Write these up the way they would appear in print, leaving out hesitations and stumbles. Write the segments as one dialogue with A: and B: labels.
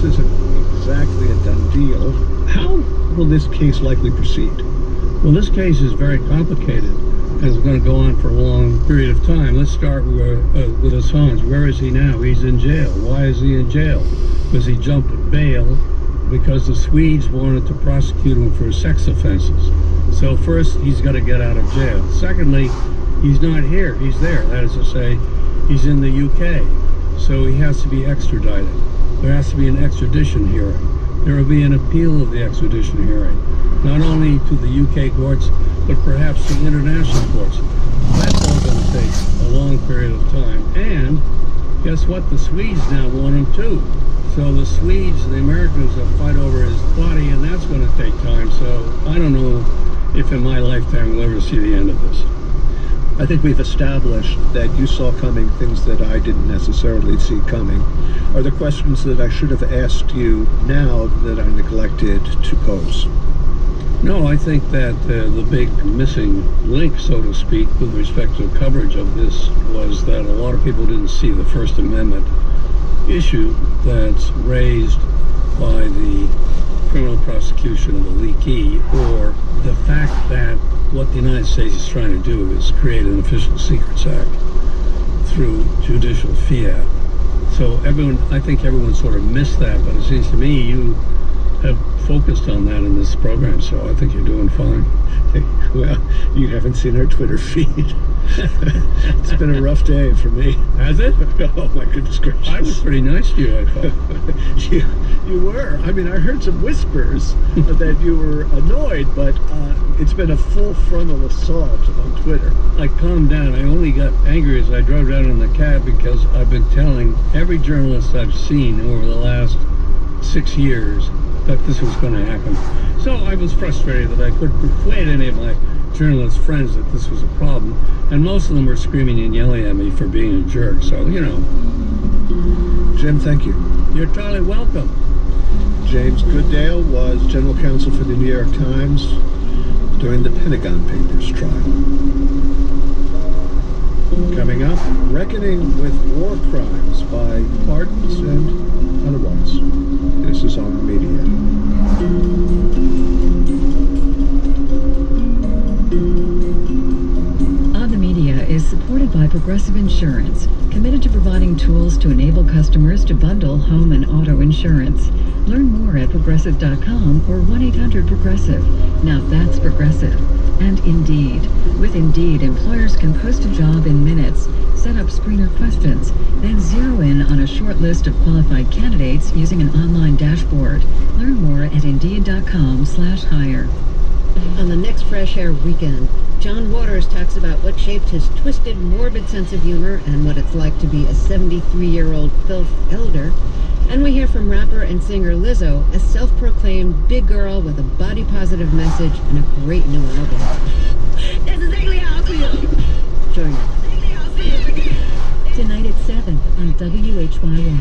A: isn't exactly a done deal. How will this case likely proceed?
B: Well, this case is very complicated and it's going to go on for a long period of time. Let's start with Assange. Where is he now? He's in jail. Why is he in jail? Because he jumped bail because the Swedes wanted to prosecute him for sex offenses. So first, he's got to get out of jail. Secondly, he's not here. He's there. That is to say, he's in the UK. So he has to be extradited. There has to be an extradition hearing. There will be an appeal of the extradition hearing, not only to the UK courts, but perhaps to international courts. That's all going to take a long period of time. And guess what? The Swedes now want him too. So the Swedes, the Americans will fight over his body, and that's going to take time. So I don't know if in my lifetime we'll ever see the end of this.
A: I think we've established that you saw coming things that I didn't necessarily see coming. Are there questions that I should have asked you now that I neglected to pose?
B: No, I think that the big missing link, so to speak, with respect to coverage of this was that a lot of people didn't see the First Amendment issue that's raised by the criminal prosecution of the leakee, or the fact that what the United States is trying to do is create an Official Secrets Act through judicial fiat. So I think everyone sort of missed that, but it seems to me you have focused on that in this program, so I think you're doing fine.
A: Well, you haven't seen our Twitter feed. It's been a rough day for me.
B: Has it?
A: Oh my goodness gracious.
B: I was pretty nice to you, I thought.
A: You were. I mean, I heard some whispers that you were annoyed, but it's been a full frontal assault on Twitter.
B: I calmed down. I only got angry as I drove down in the cab because I've been telling every journalist I've seen over the last 6 years that this was going to happen. So I was frustrated that I couldn't persuade any of my journalist friends that this was a problem, and most of them were screaming and yelling at me for being a jerk. So, you know.
A: Jim, thank you.
B: You're totally welcome.
A: James Goodale was general counsel for the New York Times during the Pentagon Papers trial. Coming up, reckoning with war crimes by pardons and otherwise. This is On the Media.
C: On the Media is supported by Progressive Insurance, committed to providing tools to enable customers to bundle home and auto insurance. Learn more at progressive.com or 1-800-PROGRESSIVE. Now that's Progressive. And Indeed. With Indeed, employers can post a job in minutes, set up screener questions, then zero in on a short list of qualified candidates using an online dashboard. Learn more at Indeed.com/hire.
D: On the next Fresh Air weekend, John Waters talks about what shaped his twisted, morbid sense of humor and what it's like to be a 73-year-old filth elder. And we hear from rapper and singer Lizzo, a self-proclaimed big girl with a body-positive message and a great new album.
E: That's exactly how I feel.
D: Join us.
C: Tonight at 7 on WHYY.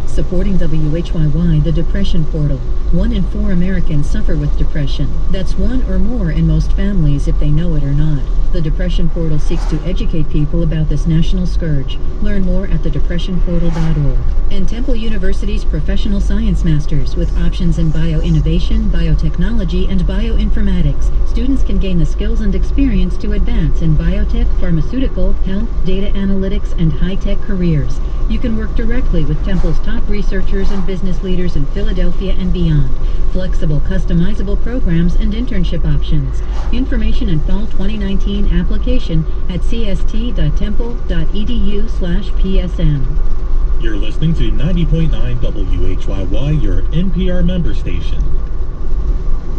C: Supporting WHYY, the Depression Portal. 1 in 4 Americans suffer with depression. That's 1 or more in most families if they know it or not. The Depression Portal seeks to educate people about this national scourge. Learn more at thedepressionportal.org. And Temple University's Professional Science Masters with options in bioinnovation, biotechnology, and bioinformatics. Students can gain the skills and experience to advance in biotech, pharmaceutical, health, data analytics, and high-tech careers. You can work directly with Temple's top researchers and business leaders in Philadelphia and beyond. Flexible, customizable programs and internship options. Information and fall 2019 application at cst.temple.edu/psm.
F: You're listening to 90.9 WHYY, your NPR member station.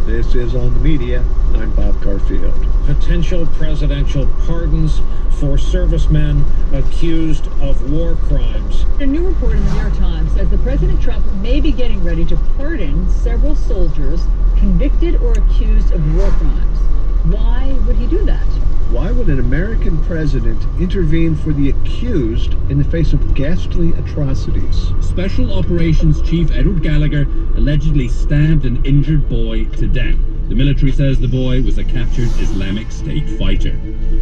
A: This is On the Media. I'm Bob Garfield.
G: Potential presidential pardons for servicemen accused of war crimes.
H: A new report in the New York Times says that President Trump may be getting ready to pardon several soldiers convicted or accused of war crimes. Why would he do that?
A: Why would an American president intervene for the accused in the face of ghastly atrocities?
I: Special Operations Chief Edward Gallagher allegedly stabbed an injured boy to death. The military says the boy was a captured Islamic State fighter.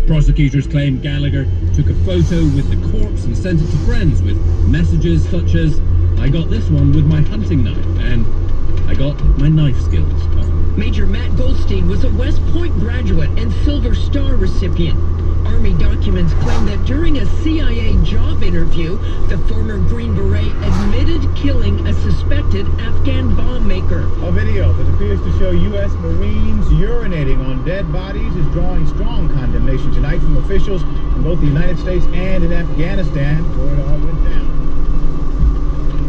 I: Prosecutors claim Gallagher took a photo with the corpse and sent it to friends with messages such as, "I got this one with my hunting knife," and "I got my knife skills on."
J: Major Matt Goldstein was a West Point graduate and Silver Star recipient. Army documents claim that during a CIA job interview, the former Green Beret admitted killing a suspected Afghan bomb maker.
K: A video that appears to show U.S. Marines urinating on dead bodies is drawing strong condemnation tonight from officials in both the United States and in Afghanistan, where it all went down.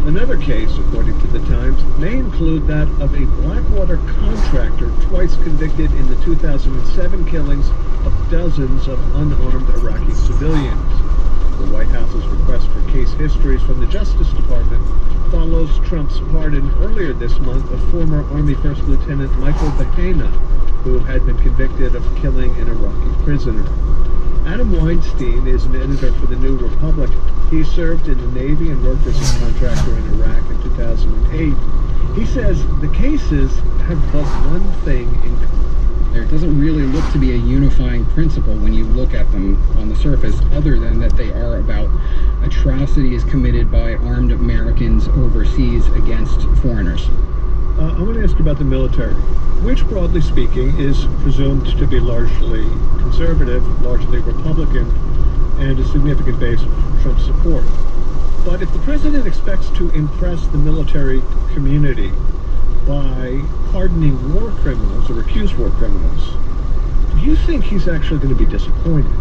A: Another case, according to the Times, may include that of a Blackwater contractor twice convicted in the 2007 killings of dozens of unarmed Iraqi civilians. The White House's request for case histories from the Justice Department follows Trump's pardon earlier this month of former Army First Lieutenant Michael Bahena, who had been convicted of killing an Iraqi prisoner. Adam Weinstein is an editor for the New Republic. He served in the Navy and worked as a contractor in Iraq in 2008. He says the cases have but one thing in common.
L: There doesn't really look to be a unifying principle when you look at them on the surface, other than that they are about atrocities committed by armed Americans overseas against foreigners.
A: I want to ask you about the military, which, broadly speaking, is presumed to be largely conservative, largely Republican, and a significant base of Trump's support. But if the president expects to impress the military community by pardoning war criminals or accused war criminals, do you think he's actually going to be disappointed?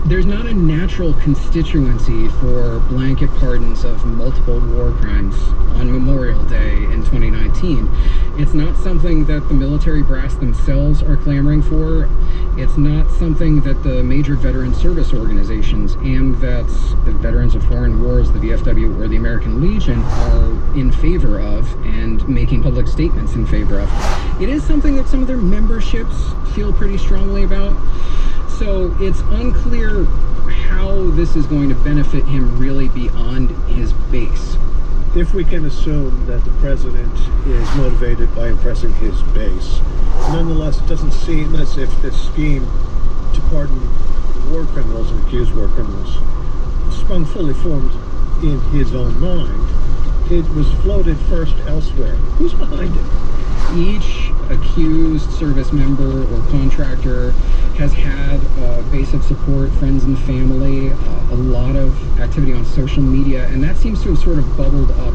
L: There's not a natural constituency for blanket pardons of multiple war crimes on Memorial Day in 2019. It's not something that the military brass themselves are clamoring for. It's not something that the major veteran service organizations, AMVETS, the Veterans of Foreign Wars, the VFW, or the American Legion are in favor of and making public statements in favor of. It is something that some of their memberships feel pretty strongly about. So it's unclear how this is going to benefit him really beyond his base.
A: If we can assume that the president is motivated by impressing his base, nonetheless, it doesn't seem as if this scheme to pardon war criminals and accused war criminals sprung fully formed in his own mind. It was floated first elsewhere. Who's behind it?
L: Each accused service member or contractor has had a base of support, friends and family, a lot of activity on social media, and that seems to have sort of bubbled up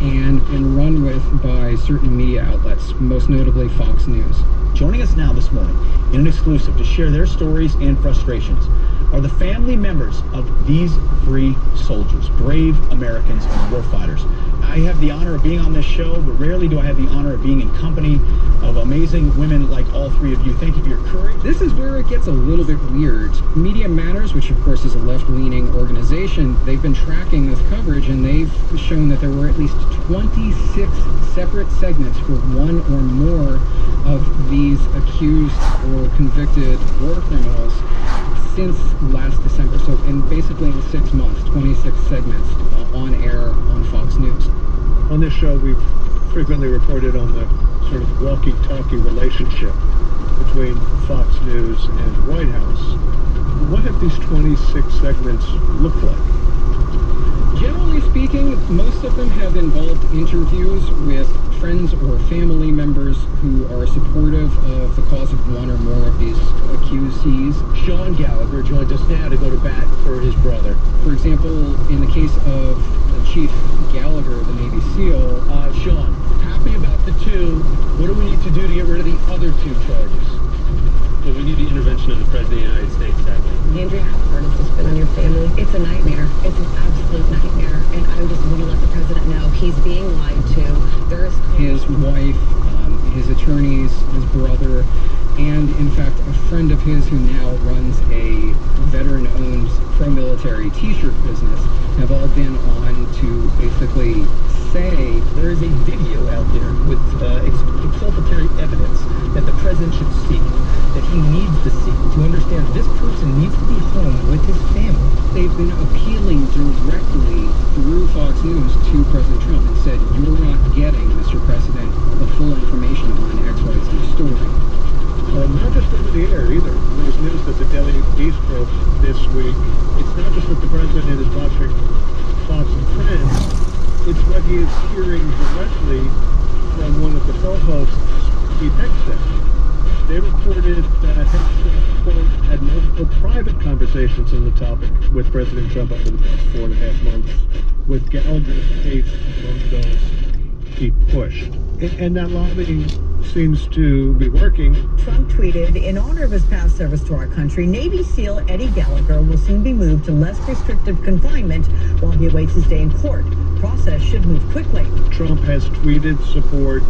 L: and been run with by certain media outlets, most notably Fox News.
M: Joining us now this morning in an exclusive to share their stories and frustrations are the family members of these free soldiers, brave Americans and warfighters. I have the honor of being on this show, but rarely do I have the honor of being in company of amazing women like all three of you. Thank you for your courage.
L: This is where it gets a little bit weird. Media Matters, which of course is a left-leaning organization, they've been tracking this coverage and they've shown that there were at least 26 separate segments for one or more of these accused or convicted war criminals since last December. So basically in 6 months, 26 segments on air on Fox News.
A: On this show, we've frequently reported on the sort of walkie-talkie relationship between Fox News and White House. What have these 26 segments looked like?
L: Generally speaking, most of them have involved interviews with friends or family members who are supportive of the cause of one or more of these accusees.
M: Sean Gallagher joined us now to go to bat for his brother.
L: For example, in the case of Chief Gallagher, the Navy SEAL.
M: Sean, happy about the two. What do we need to do to get rid of the other two charges?
N: Well, we need the intervention of the President of the United States, sadly.
D: Andrea, how hard has this been on your family? It's a nightmare. It's an absolute nightmare. And I just want to let the president know he's being lied to. There is
L: his wife, his attorneys, his brother, and in fact a friend of his who now runs a veteran-owned pro-military t-shirt business have all been on to basically say
M: there is a video out there with exculpatory evidence that the president should seek, that he needs to seek to understand this person needs to be home with his family.
L: they've been appealing directly through Fox News to President Trump and said, you're not getting, Mr. President, the full information on XYZ story.
A: Well, not just over the air either. There was news that the Daily Beast broke this week. It's not just that the president is watching Fox and Friends, it's what he is hearing directly from one of the co-hosts, Pete Hegseth. They reported that Hegseth, quote, had multiple private conversations on the topic with President Trump over the past 4.5 months, with Gallagher's case among those he pushed. And that lobbying seems to be working.
O: Trump tweeted, in honor of his past service to our country, Navy SEAL Eddie Gallagher will soon be moved to less restrictive confinement while he awaits his day in court. Process should move quickly.
A: Trump has tweeted support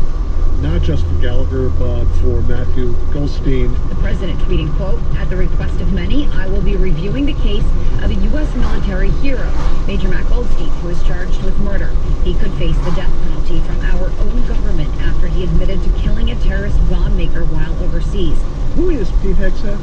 A: not just for Gallagher, but for Matthew Goldstein.
E: The president tweeting, quote, at the request of many, I will be reviewing the case of a U.S. military hero, Major Matt Goldstein, who is charged with murder. He could face the death penalty from our own government after he admitted to killing a terrorist bomb maker while overseas.
A: Who is Pete Hegseth?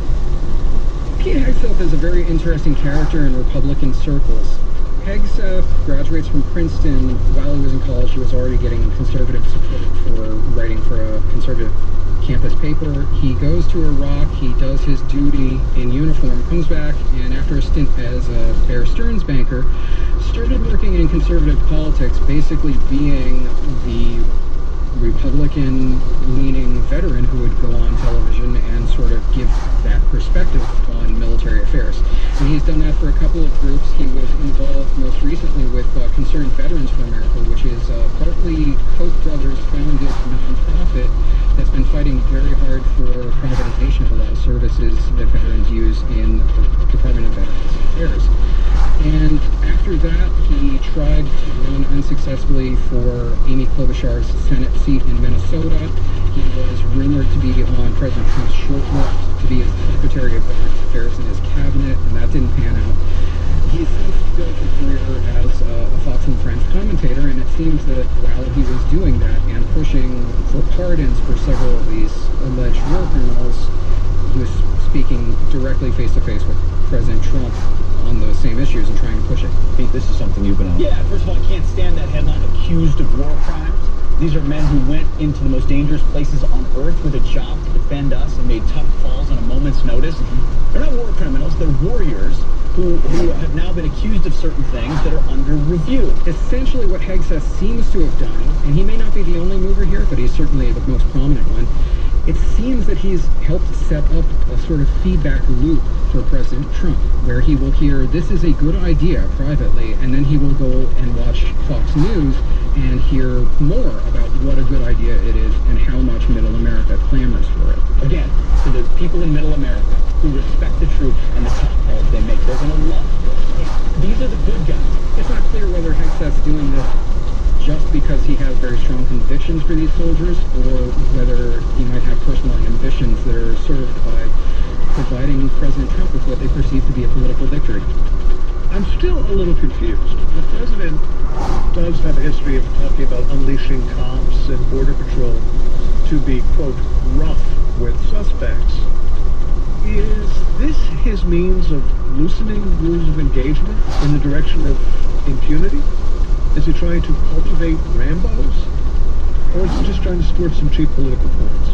L: Pete Hegseth is a very interesting character in Republican circles. Hegseth graduates from Princeton. While he was in college, he was already getting conservative support for writing for a conservative campus paper. He goes to Iraq, he does his duty in uniform, comes back, and after a stint as a Bear Stearns banker, started working in conservative politics, basically being the Republican-leaning veteran who would go on television and sort of give that perspective on military affairs. And he's done that for a couple of groups. He was involved most recently with Concerned Veterans for America, which is partly Koch brothers founded nonprofit that's been fighting very hard for privatization of a lot of services that veterans use in the Department of Veterans Affairs. And after that, he tried to run unsuccessfully for Amy Klobuchar's Senate seat in Minnesota. He was rumored to be on President Trump's short list to be his Secretary of Veterans Affairs in his cabinet, and that didn't pan out. He's since built a career as a Fox and Friends commentator, and it seems that while he was doing that and pushing for pardons for several of these alleged war criminals, he was speaking directly face-to-face with President Trump on those same issues and trying to push it.
M: Pete, this is something you've been on. Yeah, first of all, I can't stand that headline, accused of war crimes. These are men who went into the most dangerous places on earth with a job to defend us and made tough calls on a moment's notice. They're not war criminals, they're warriors who have now been accused of certain things that are under review.
L: Essentially what Hegseth seems to have done, and he may not be the only mover here, but he's certainly the most prominent one, it seems that he's helped set up a sort of feedback loop for President Trump, where he will hear, this is a good idea privately, and then he will go and watch Fox News and hear more about what a good idea it is and how much Middle America clamors for it.
M: Again, to the people in Middle America who respect the troops and the tough calls they make, they're going to love this. These are the good guys.
L: It's not clear whether Hegseth's doing this just because he has very strong convictions for these soldiers, or whether he might have personal ambitions that are served by providing President Trump with what they perceive to be a political victory.
A: I'm still a little confused. The president does have a history of talking about unleashing cops and Border Patrol to be, quote, rough with suspects. Is this his means of loosening rules of engagement in the direction of impunity? Is he trying to cultivate Rambos? Or is he just trying to score some cheap political points?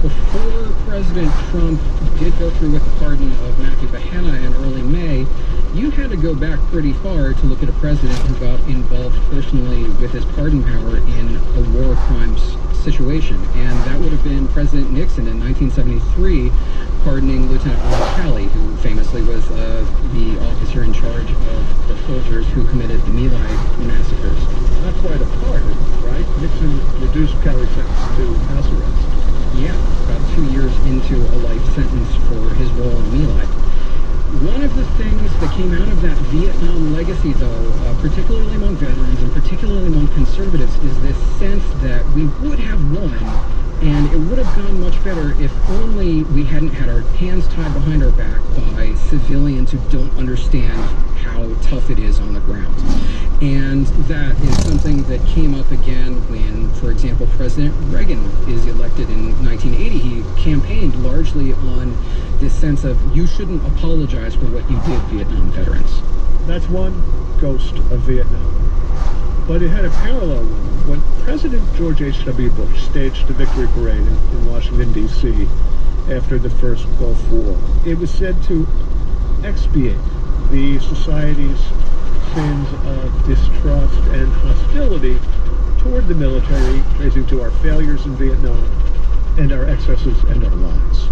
L: Before President Trump did go through with the pardon of Matthew Bahena in early May, you had to go back pretty far to look at a president who got involved personally with his pardon power in a war crimes situation. And that would have been President Nixon in 1973 pardoning Lieutenant Ron Calley, who famously was the officer in charge of the soldiers who committed the My Lai massacres.
A: Not quite a pardon, right? Nixon reduced Calley's sentence to house arrest.
L: Yeah, about 2 years into a life sentence for his role in My Lai. One of the things that came out of that Vietnam legacy, though, particularly among veterans and particularly among conservatives, is this sense that we would have won, and it would have gone much better if only we hadn't had our hands tied behind our back by civilians who don't understand how tough it is on the ground. And that is something that came up again when, for example, President Reagan is elected in 1980. He campaigned largely on this sense of you shouldn't apologize for what you did, Vietnam veterans.
A: That's one ghost of Vietnam. But it had a parallel one when President George H.W. Bush staged a victory parade in Washington, D.C. after the first Gulf War. It was said to expiate the society's sins of distrust and hostility toward the military, tracing to our failures in Vietnam and our excesses and our lies.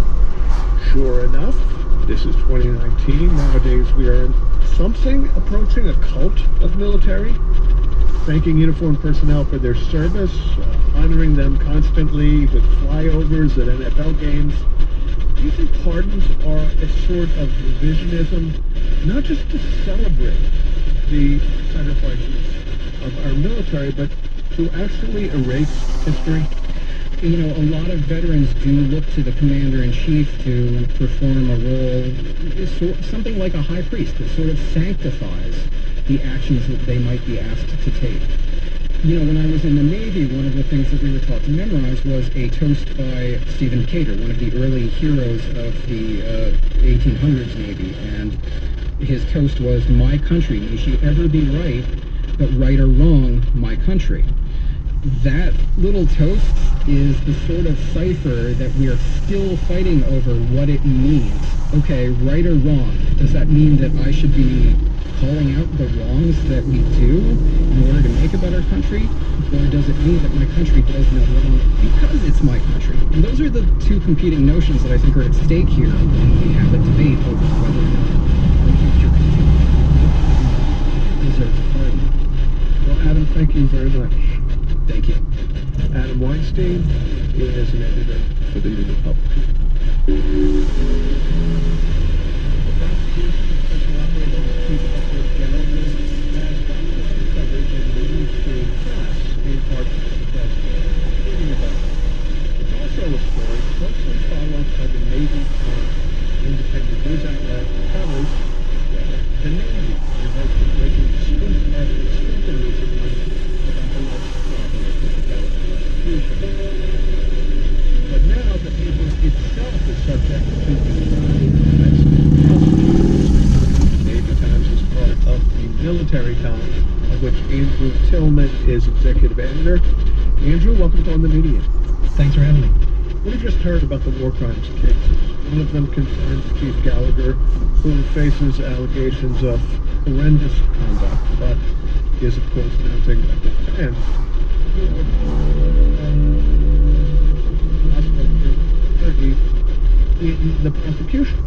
A: Sure enough, this is 2019. Nowadays we are in something approaching a cult of military, thanking uniformed personnel for their service, honoring them constantly with flyovers at NFL games. Do you think pardons are a sort of revisionism, not just to celebrate the sacrifices of our military, but to actually erase history?
L: You know, a lot of veterans do look to the commander-in-chief to perform a role, something like a high priest that sort of sanctifies the actions that they might be asked to take. You know, when I was in the Navy, one of the things that we were taught to memorize was a toast by Stephen Cater, one of the early heroes of the 1800s Navy, and his toast was, "My country, may she ever be right, but right or wrong, my country." That little toast is the sort of cipher that we are still fighting over what it means. Okay, right or wrong, does that mean that I should be calling out the wrongs that we do in order to make a better country? Or does it mean that my country does no wrong because it's my country? And those are the two competing notions that I think are at stake here when we have a debate over whether or not the future country deserves a pardon.
A: Well, Adam, thank you very much.
L: Thank you.
A: Adam Weinstein is an editor for the New Republic. The prosecution of Special Operations Chief Edward Gallagher has documented coverage in the mainstream press in part because of reading about it. It's also a story closely followed by the Navy Times, independent news outlet covers the Navy revoked the breaking scoop after scoop in recent months about the alleged problem with the Gallagher prosecution. But now the paper itself is subject to the Navy Times is part of the Military Times, of which Andrew Tillman is executive editor. Andrew, welcome to On the Media.
P: Thanks for having me.
A: What have you just heard about the war crimes cases? One of them concerns Chief Gallagher, who faces allegations of horrendous conduct, but is, of course, mounting a defense in the prosecution.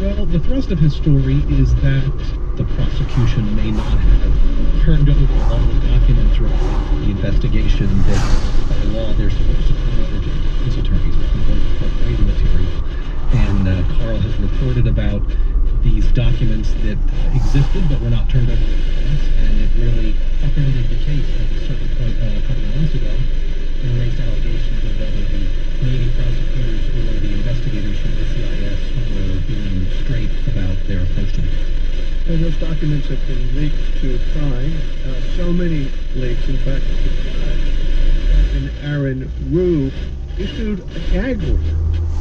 P: Well, the thrust of his story is that the prosecution may not have turned over all the documents from the investigation that by law they're supposed to turn over to his attorneys, which can go for Brady material. And Carl has reported about these documents that existed but were not turned over to the defense, and it really upended the case at a certain point a couple of months ago and raised allegations of whether the Navy prosecutors or the investigators from the CIS were being straight about their approach to the case.
A: And those documents have been leaked to Prime. So many leaks, in fact, the judge, Captain Aaron Rue, issued a gag order,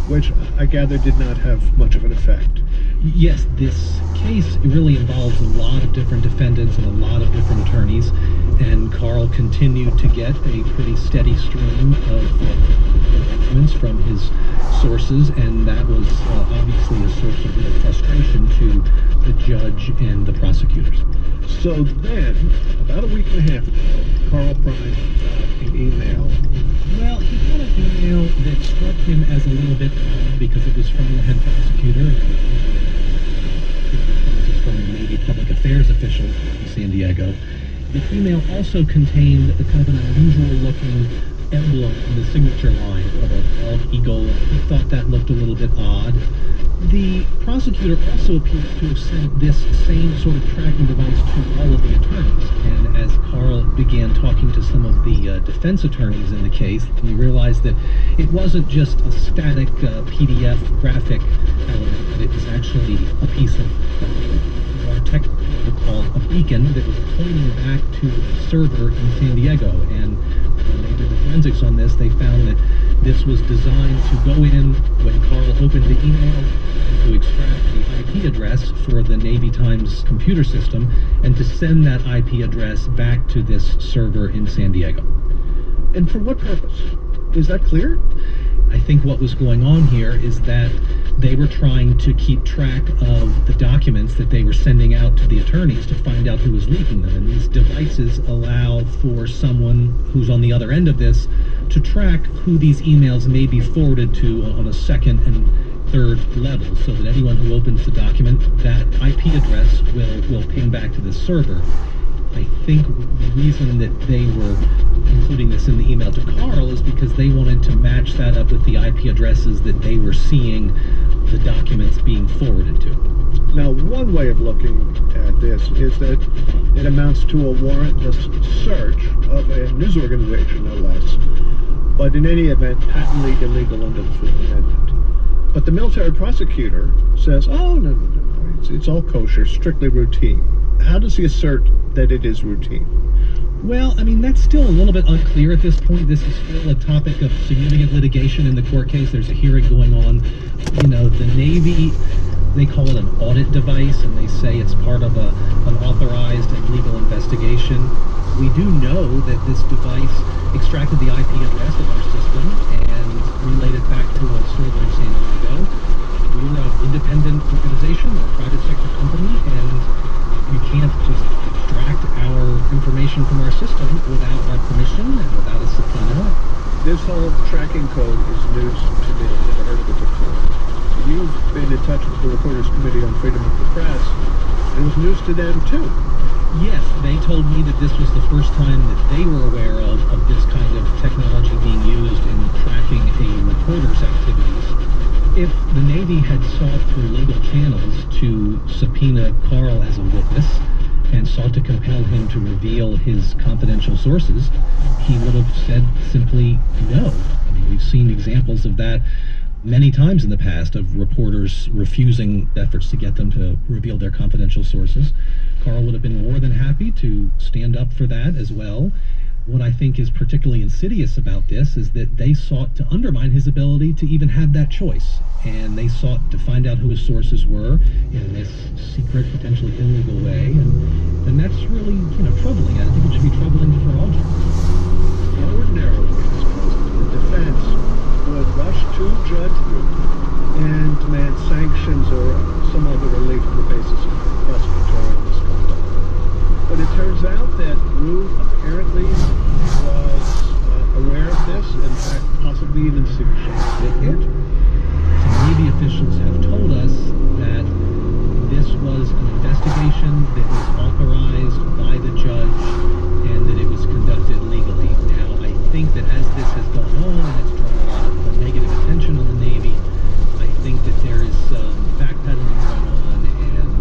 A: which I gather did not have much of an effect.
P: Yes, this case really involves a lot of different defendants and a lot of different attorneys, and Carl continued to get a pretty steady stream of documents from his sources, and that was obviously a source of real frustration to the judge and the prosecutors.
A: So then, about a week and a half ago, Carl Prime got an email.
P: Well, he got an email that struck him as a little bit odd because it was from the head prosecutor. It was from the Navy Public Affairs official in San Diego. The email also contained a kind of an unusual-looking emblem in the signature line of a bald eagle. He thought that looked a little bit odd. The prosecutor also appears to have sent this same sort of tracking device to all of the attorneys. And as Carl began talking to some of the defense attorneys in the case, he realized that it wasn't just a static PDF graphic element, but it was actually a piece of what our technical would call a beacon that was pointing back to a server in San Diego. And when they did the forensics on this, they found that This was designed to go in when Carl opened the email and to extract the IP address for the Navy Times computer system and to send that IP address back to this server in San Diego.
A: And for what purpose? Is that clear?
P: I think what was going on here is that they were trying to keep track of the documents that they were sending out to the attorneys to find out who was leaking them. And these devices allow for someone who's on the other end of this to track who these emails may be forwarded to on a second and third level, so that anyone who opens the document, that IP address will ping back to this server. I think the reason that they were including this in the email to Carl is because they wanted to match that up with the IP addresses that they were seeing the documents being forwarded to.
A: Now, one way of looking at this is that it amounts to a warrantless search of a news organization, no less, but in any event, patently illegal under the Fourth Amendment. But the military prosecutor says, oh, no, it's all kosher, strictly routine. How does he assert that it is routine?
P: Well, I mean, that's still a little bit unclear at this point. This is still a topic of significant litigation in the court case. There's a hearing going on. You know, the Navy, they call it an audit device, and they say it's part of an authorized and legal investigation. We do know that this device extracted the IP address of our system and relayed it back to a server in San Diego. We're an independent organization, a private sector company, and you can't just extract our information from our system without our permission and without a subpoena.
A: This whole tracking code is news to me. I've never heard of it before. You've been in touch with the Reporters Committee on Freedom of the Press, and it was news to them too.
P: Yes, they told me that this was the first time that they were aware of this kind of technology being used in tracking a reporter's activities. If the Navy had sought through legal channels to subpoena Carl as a witness and sought to compel him to reveal his confidential sources, he would have said simply no. I mean, we've seen examples of that many times in the past, of reporters refusing efforts to get them to reveal their confidential sources. Carl would have been more than happy to stand up for that as well. What I think is particularly insidious about this is that they sought to undermine his ability to even have that choice. And they sought to find out who his sources were in this secret, potentially illegal way. And that's really, troubling. I think it should be troubling for all journalists.
A: Ordinarily, the defense would rush to judgment and demand sanctions or some other relief on the basis of prosecutorial misconduct. But it turns out that Rue apparently was aware of this, in fact, possibly even suggested it.
P: Some Navy officials have told us that this was an investigation that was authorized by the judge and that it was conducted legally. Now, I think that as this has gone on and it's drawn a lot of negative attention on the Navy, I think that there is some backpedaling going on, and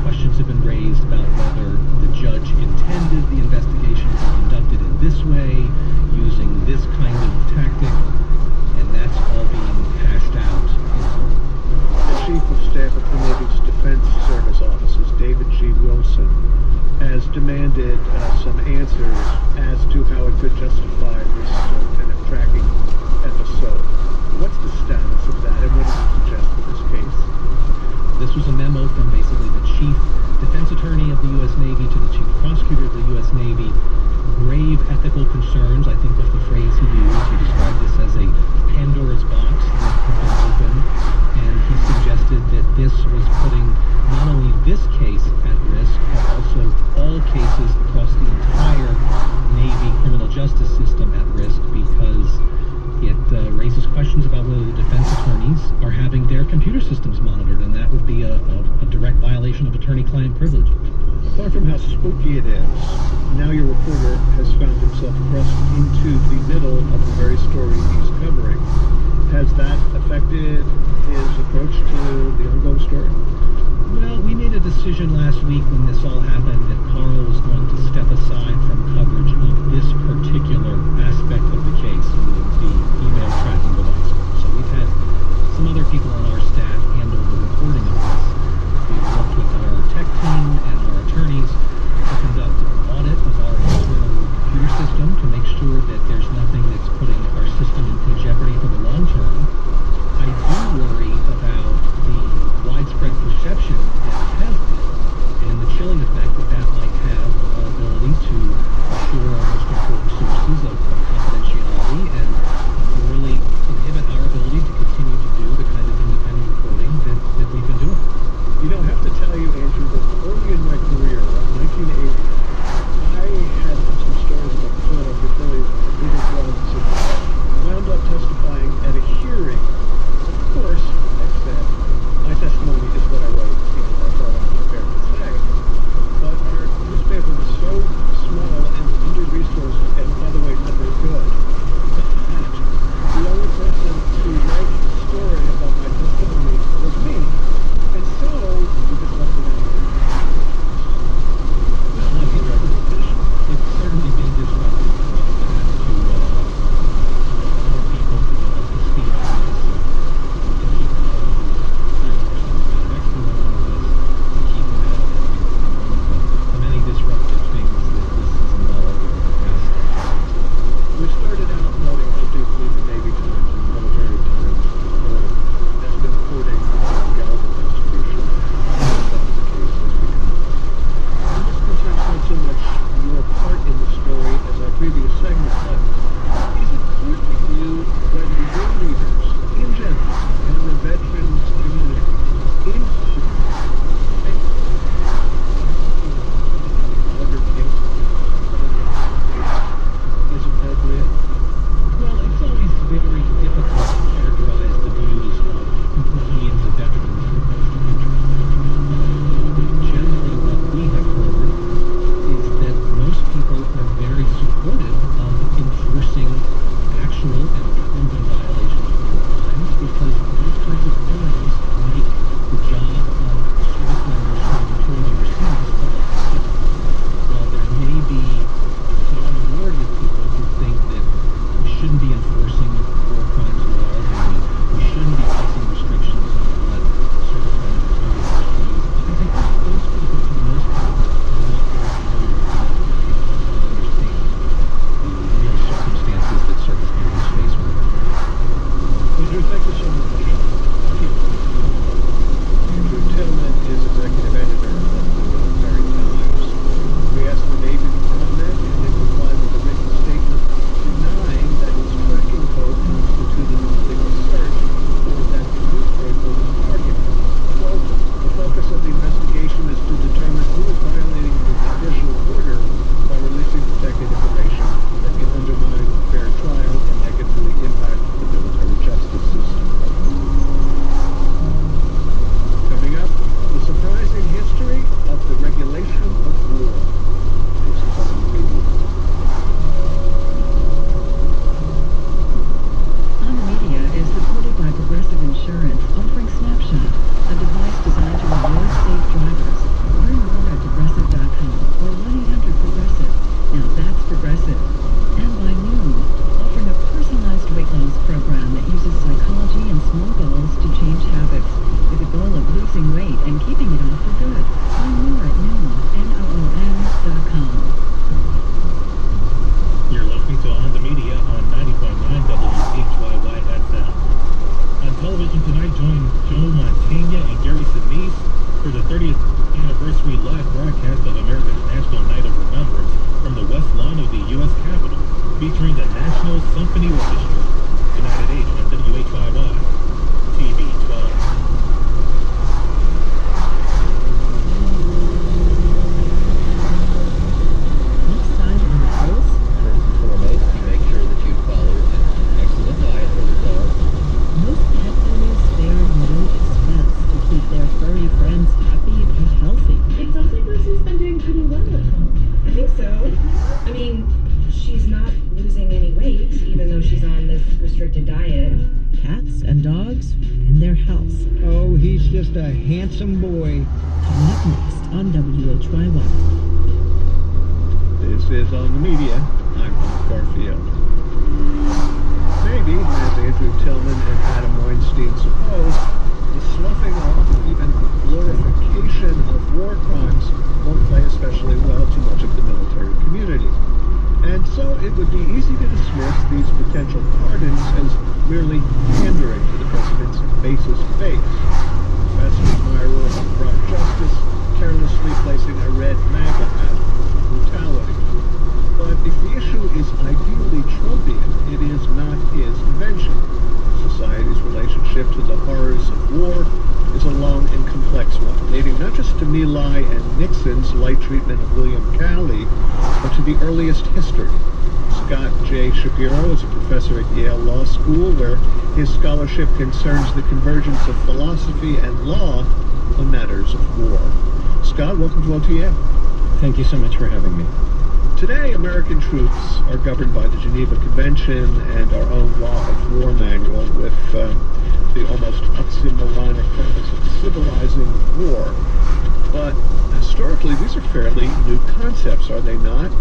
P: questions have been raised about whether the judge intended the investigation to be conducted in this way, using this kind of tactic, and that's all being hashed out.
A: The Chief of Staff of the Navy's Defense Service Offices, David G. Wilson, has demanded some answers as to how it could justify this kind of tracking episode. What's the status of that, and what does it suggest for this case?
P: This was a memo from basically the Chief Defense Attorney of the U.S. Navy to the Chief Prosecutor of the U.S. Navy. Grave ethical concerns, I think was the phrase he used. He described this as a Pandora's box that had been opened, and he suggested that this was putting not only this case at risk, but also all cases across the entire Navy criminal justice system at risk, because it raises questions about whether the defense attorneys are having their computer systems monitored, and that would be a direct violation of attorney-client privilege.
A: Apart from how spooky it is, now your reporter has found himself thrust into the middle of the very story he's covering. Has that affected his approach to the ongoing story?
P: Well, we made a decision last week when this all happened that Carl was going to step aside from coverage of this particular aspect of the case, the email tracking device. So we've had some other people on our staff handle the reporting of this. We've worked with our tech team and our attorneys to conduct an audit of our internal computer system to make sure that there's nothing that's putting our system in jeopardy from
F: broadcast of America's National Night of Remembrance from the West Lawn of the U.S. Capitol, featuring the National Symphony Orchestra. Tonight at 8 on WHYY, TV 12.
D: Next time on the Pulse.
Q: First and foremost, you make sure that you follow an excellent diet for your dog.
D: Most pet owners spare no expense to keep their furry friends happy and healthy.
R: It sounds like Lucy's been doing pretty well at home. I think so. I mean, she's not losing any weight, even though she's on this restricted diet.
D: Cats and dogs and their health.
S: Oh, he's just a handsome boy.
D: Coming up next on WHYY.
A: This is On the Media. I'm Mark Garfield. Maybe, as Andrew Tillman and Adam Weinstein suppose, the sloughing off, even glorification of war crimes won't play especially well to much of the military community. And so it would be easy to dismiss these potential pardons as merely pandering to the president's basest base. Fast admirer of corrupt justice, carelessly placing a red MAGA hat on brutality. But if the issue is ideally Trumpian, it is not his invention. Society's relationship to the horrors of war is a long and complex one, dating not just to My Lai and Nixon's light treatment of William Calley, but to the earliest history. Scott J. Shapiro is a professor at Yale Law School, where his scholarship concerns the convergence of philosophy and law on matters of war. Scott, welcome to OTM.
T: Thank you so much for having me.
A: Today, American troops are governed by the Geneva Convention and our own Law of War Manual, with the almost oxymoronic purpose of civilizing war. But historically, these are fairly new concepts, are they not?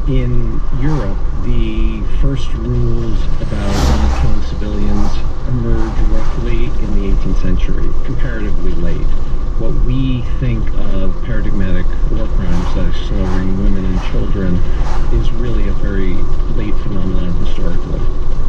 T: In Europe, the first rules about not killing civilians emerged roughly in the 18th century, comparatively late. What we think of paradigmatic war crimes, like slaughtering women and children, is really a very